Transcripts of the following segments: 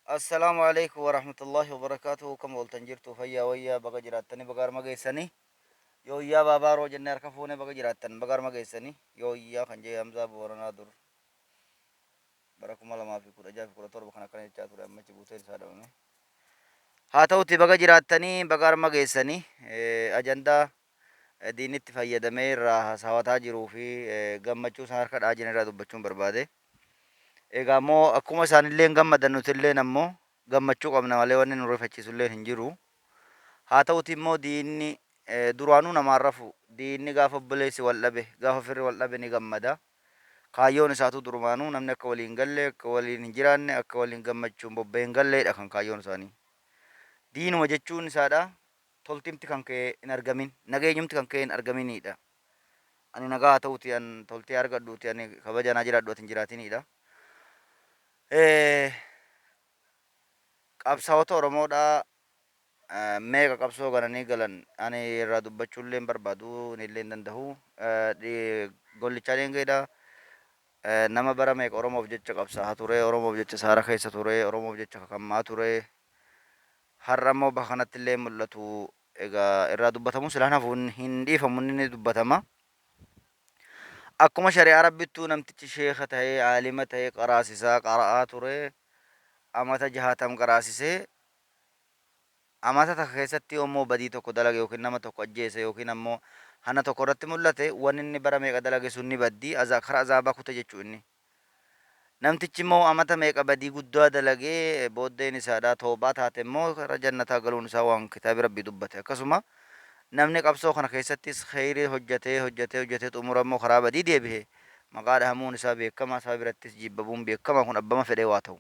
السلام عليكم ورحمة الله وبركاته. كم ولتن جرتو فيا ويا بقى جراتني بقار ما جيسني يو يا بابا رو جنر كفوني بقى جراتن بقار ما جيسني يو يا خنجي همزة بورنا در بركم الله ما في كل جاب كل طور بخنا كان يتشاتور أما تبوتين سادة مني هاتو تي بقى جراتني بقار ما جيسني أجندا ديني تفيا دمير راح سواتها جرو في جمّچو سار كد آجين را دبچون برباده egaa immoo akkuma isaanillee gammadan nutillee ammoo gammachuu qabna malee wanni nu rifachiisullee hin jiru. Haa ta'uti immoo diinni duraanuu namaan rafu diinni gaafa obboleessi wal dhabe gaafa firri wal dhabe ni gammada. Kaayyoon isaatu durumaanuu namni akka waliin galle akka waliin hin jiraanne akka waliin gammachuun bobba'ee hin galleedha kan kaayyoon isaanii. Diinuma jechuun isaadha toltimti kan ka'e hin argamin nageenyumti kan ka'e hin argaminidha. Ani nagaa haa ta'uti an toltee argadhuuti ani kabaja naa jiraadhu ati hin jiraatinidha. Qabsaa'ota Oromoodhaa meeqa qabsoo gananii galan ani irraa dubbachuullee hin barbaadu illee hin danda'u. Gollichaan eengeedha nama bara meeqa Oromoof jecha qabsaa'aa ture Oromoof jecha saara keessa ture Oromoof jecha kakammaa ture. Har'a immoo bakka kanatti illee mul'atu egaa irraa dubbatamu silaan hafuun hin dhiifamu inni dubbatama. Akkuma shari'aa rabbittuu namtichi sheeka ta'ee aalima ta'ee qaraasisaa qara'aa ture. Amata jahaatam qaraasisee amata takka keessatti yommuu badii tokko dalage yookiin nama tokko ajjeese yookiin ammoo hana tokko irratti mul'ate wanni inni bara meeqa dalage sun ni baddii karaa azaabaa kuta jechuu inni. Namtichi immoo amata meeqa badii guddaa dalagee booddeen isaadhaa toobaa taate immoo karaa jannataa galuun isaa waan kitaabi rabbii dubbate. Akkasuma namni qabsoo kana keessattis kheyrii hojjetee xumura immoo karaa badii deebi'e maqaa dhahamuun isaa beekamaa isaa birattis jibbabuun beekamaa kun abbama fedhee waa ta'u.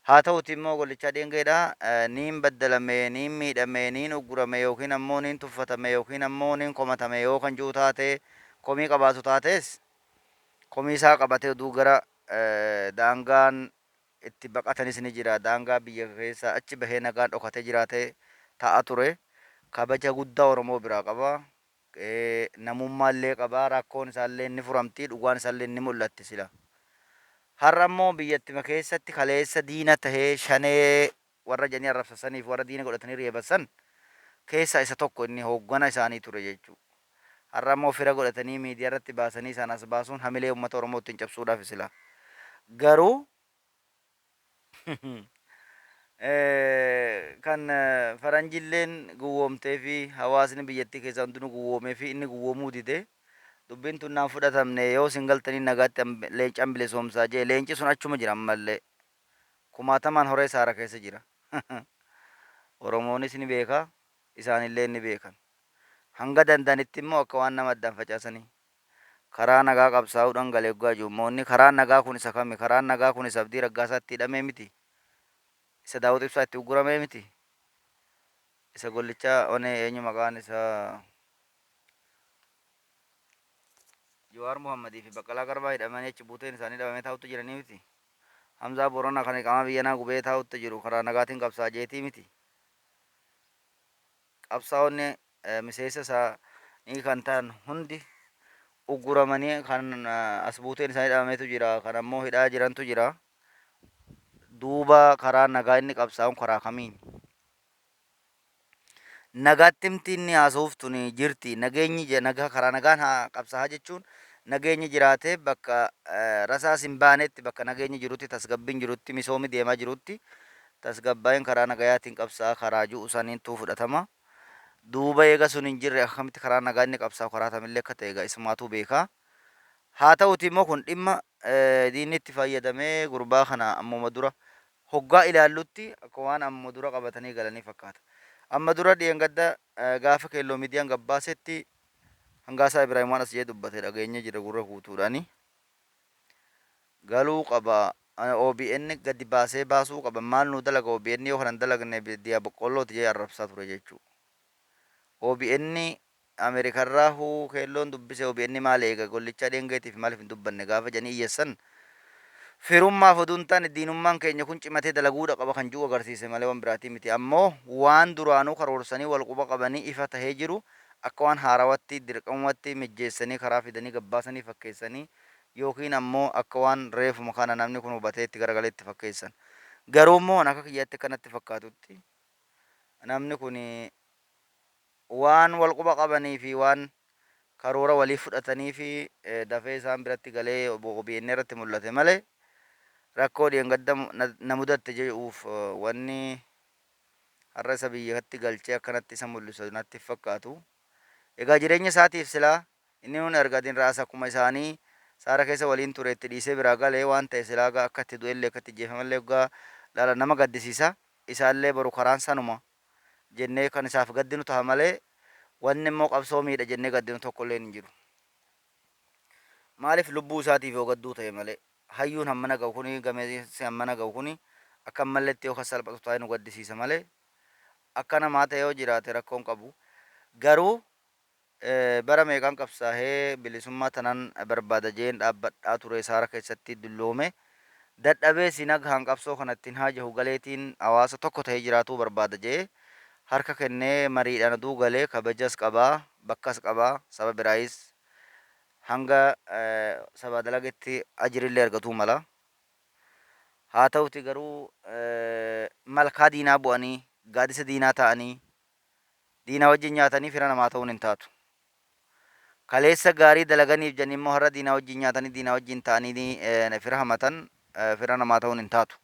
Haa ta'uti immoo gollichaa dheengeedha niin baddalame niin miidhame niin uggurame yookiin ammoo niin tuffatame yookiin ammoo niin komatame yoo kan jiru taate komii qabaatu taates komii isaa qabatee oduu gara daangaan itti baqatanis ni jira daangaa biyya keessa achi bahee nagaan dhokatee jiraatee ta'a ture kabaja guddaa Oromoo biraa qaba. Namummaallee qaba rakkoon isaallee ni furamti dhugaan isaallee ni mul'atti sila. Har'a immoo biyyattima keessatti kaleessa diina tahee shanee warra janii arrabsasaniif warra diina godhatanii reebasan keessaa isa tokko inni hooggana isaanii ture jechuudha. Har'a immoo fira godhatanii miidiyaa irratti baasanii isaan as baasuun hamilee uummata Oromoo ittiin cabsuudhaaf sila. Garuu kan faranjilleen gowwoomtee fi hawaasni biyyattii keessaa hundinuu gowwoomee fi inni gowwoomuu didee dubbiin tun naan fudhatamne yoo isin galtanii nagaatti leencaan bilisoomsaa jee leenci sun achuma jira ammallee kumaatamaan horee saara keessa jira. Oromoonis ni beeka isaanillee ni beekan. Hanga danda'anitti immoo akka waan nama addaan facaasanii karaa nagaa qabsaa'uudhaan galee eeggaa jiru. Moonni karaa nagaa kun isa kami? Karaan nagaa kun isa Abdii Raggaasaatti hidhamee miti. Isa Daawit Ibsaa itti ugguramee miti. Isa gollichaa onee eenyu maqaan isaa Jawaar Muhammadii fi Baqqalaa Garbaa hidhamanii achi buuteen isaanii dhabamee taa'utti jiranii miti. Hamzaa Booranaa kan qaama biyyanaa gubee taa'utti jiru karaa nagaatiin qabsaa jeetii miti. Qabsaa'onni miseensa isaanii kan ta'an hundi ugguramanii kan as buuteen isaanii dhabameetu jira. Kan ammoo hidhaa jirantu jira. Duuba karaa nagaa inni qabsaa'uun karaa kamiin? Nagaatti miti inni haasa'uuf tuni jirti. Nageenyi nagaa karaa nagaan qabsaa'aa jechuun nageenyi jiraatee bakka rasaas hin baanetti bakka nageenyi jirutti tasgabbiin jirutti misoomi deemaa jirutti tasgabbaa'een karaa nagayaatiin qabsaa'aa karaa ji'u saniintu fudhatama. Duuba eega sun hin jirre akkamitti karaa nagaa inni qabsaa'u karaa tamillee akka ta'e egaa isumaatu beeka. Haa ta'uti immoo kun dhimma diinni itti fayyadamee gurbaa kana ammuma dura hoggaa ilaallutti akka waan ammuma dura qabatanii galanii fakkaata. Amma dura dheengadda gaafa keelloo miidiyaan gabbaasetti hangaasaa Ibrahim waan as jee dubbate dhageenya jira gurra guutuudhaani. Galuu qaba OBN gadi baasee baasuu qaba maal nu dalaga OBN yoo kanan dalagne diyaa boqqollooti jee arrabsaa ture jechuudha. OBN Ameerikarraa keelloon dubbise OBN maal eega gollichaa dheengeetiif maaliif hin dubbanne gaafa janii iyyeessan firummaaf oduun taane diinummaan keenya kun cimatee dalaguudha qaba kan jiru agarsiise malee waan biraatii miti. Ammoo waan duraanuu karoorsanii wal quba qabanii ifa tahee jiru akka waan haarawatti dirqamatti mijjeessanii karaa fidanii gabbaasanii fakkeessanii yookiin ammoo akka waan reefuma kana namni kun hubatee itti garagalee itti fakkeessan. Garuu immoo akka kiyyaatti kanatti fakkaatutti namni kun waan wal quba qabanii fi waan karoora walii fudhatanii fi dafee isaan biratti galee OBN irratti mul'ate malee rakkoo dheengadda na mudatte jedhuuf wanni har'a isa biyyatti galchee akkanatti isa mul'isu natti fakkaatu. Egaa jireenya isaatiif silaa inni nuun argatin raasa akkuma isaanii saara keessa waliin ture itti dhiisee biraa galee waan ta'e silaa akka itti du'ellee akka itti jeefamallee egaa laala nama gaddisiisa. Isaallee boru karaan sanuma jennee kan isaaf gaddinu ta'a malee wanni immoo qabsoo miidha jennee gaddinu tokkollee hin jiru. Maaliif lubbuu isaatiif yoo gadduu ta'e malee hayyuun hammana ga'u kuni gameessi hammana ga'u kuni akka malletti yoo salphatu taa'ee nu gaddisiisa malee akka namaa ta'e yoo jiraate rakkoon qabu. Garuu bara meeqaan qabsaa'ee bilisummaa tanan barbaada jeen dhaabbadhaa ture saara keessatti dulloome dadhabee sinagaan qabsoo kanattiin haa jahu galeetiin hawaasa tokko ta'ee jiraatuu barbaada jee harka kennee mariidhaan aduu galee kabajas qabaa bakkas qabaa saba biraayis hanga saba dalagetti ajirillee argatuu mala. Haa ta'uti garuu malkaa diinaa bu'anii gaaddisa diinaa ta'anii diina wajjin nyaatanii fira namaa ta'uun hin taatu. Kaleessa gaarii dalaganiif jenni immoo har'a diina wajjin nyaatanii diina wajjin ta'anii fira hamatan fira namaa ta'uun hin taatu.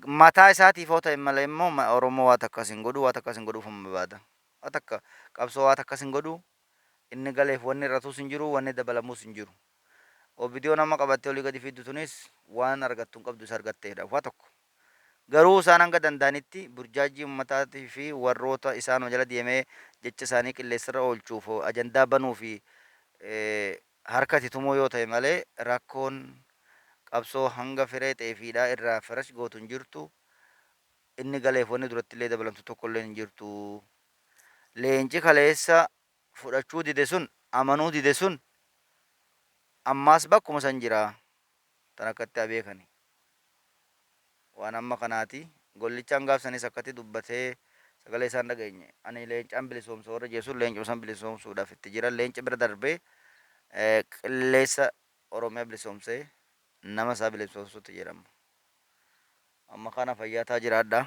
Mataa isaatiif yoo ta'e malee immoo Oromoo waa takkas hin godhu waa takkas hin godhuuf hin barbaada. Waa takka qabsoo waa takkas hin godhu inni galeef wanni irratuus hin jiru wanni dabalamuus hin jiru. Obidiyoo nama qabattee olii gadi fiddu tunis waan argattu hin qabdu isa argatteedha waa tokko. Garuu isaan hanga danda'anitti burjaajii ummataatii fi warroota isaan jala deemee jecha isaanii qilleensarra oolchuuf ajandaa banuu fi harkatti tumuu yoo ta'e malee rakkoon qabsoo hanga firee xeefiidhaa irraa firash gootu hin jirtu. Inni galeef wanni duratti illee dabalamtu tokkollee hin jirtu. Leenci kaleessa fudhachuu dide sun amanuu dide sun ammaas bakkuma san jira tan akkatti abeekani. Waan amma kanaati gollichaan gaafsanis akkatti dubbatee sagalee isaan dhageenye ani leencaan bilisoomsuu warra jeesuun leencuma san bilisoomsuudhaaf itti jiran leenca bira darbee qilleessa Oromiyaa bilisoomsee nama isaa bilisoomsuutti jedhama. Amma kana fayyaataa jiraadha.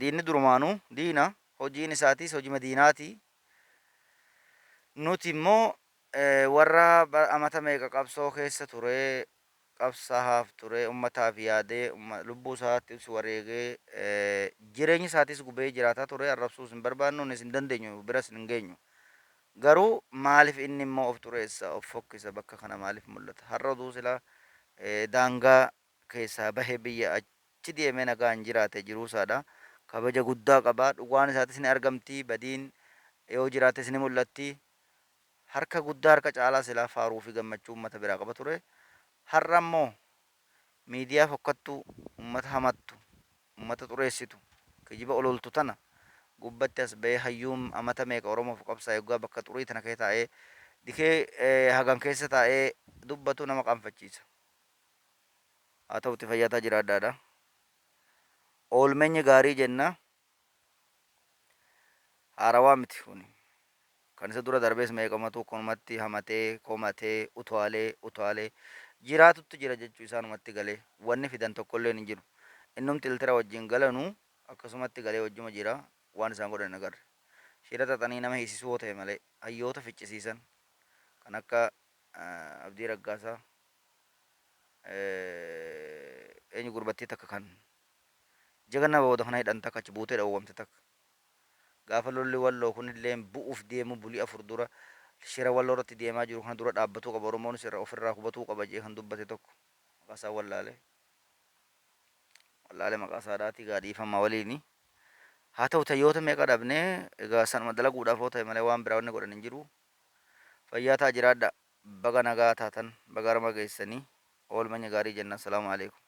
Diinni durumaanuu diina hojiin isaatis hojii diinaati. Nuti immoo warra amata meeqa qabsoo keessa ture qabsahaaf ture ummataaf yaadee lubbuu isaattis wareegee jireenya isaatis gubee jiraataa ture arrabsuus hin barbaannu innis hin dandeenyu biras hin geenyu. Garuu maaliif inni immoo of xureessa of fokkisa bakka kana maaliif mul'ata? Har'a oduu silaa daangaa keessaa bahee biyya achi deemee nagaan jiraate jiruusaadha. Kabaja guddaa qabaa dhugaan isaatis ni argamti badiin yoo jiraates ni mul'atti. Harka guddaa harka caalaa silaa faaruu fi gammachuu uummata biraa qaba ture. Har'a immoo miidiyaa fokkattuu uummata hamattu uummata xureessitu kijiba ololtu tana gubbatti as bahee hayyuun amata meeqa Oromoof qabsaa'e egaa bakka xurii tana keessa taa'ee dikee hagan keessa taa'ee dubbatu nama qaanfachiisa. Haa ta'utti fayyaataa jiraadhaadha. Oolmeenyi gaarii jenna haarawaa miti kuni. Kan isa dura darbees meeqamatu kunumatti hamatee komatee utaalee jiraatutti jira jechuu isaanumatti galee wanni fidan tokkollee hin jiru. Innumti iltira wajjin galanu akkasumatti galee wajjuma jira waan isaan godhan agarre. Shira xaxanii nama hiisisuu yoo ta'e malee hayyoota ficcisiisan kan akka Abdii Raggaasaa eenyu gurbattii takka kan jaganna booda kana hidhan takka achi buutee dhawwamte takka. Gaafa lolli walloo kunillee bu'uuf deemu bulii afur dura shira walloo irratti deemaa jiru kana dura dhaabbatuu qaba Oromoonis irraa ofirraa hubatuu qaba jee kan dubbate tokko maqaa isaa wallaalee maqaa isaadhaati gaadhiifama waliini. Haa ta'u tayyoota meeqa dhabnee egaa sanuma dalaguudhaaf yoo ta'e malee waan biraa wanni godhan hin jiru. Fayyaataa jiraadha baga nagaa taatan baga rama geessanii oolmanya gaarii jenna. Assalaamu alaikum.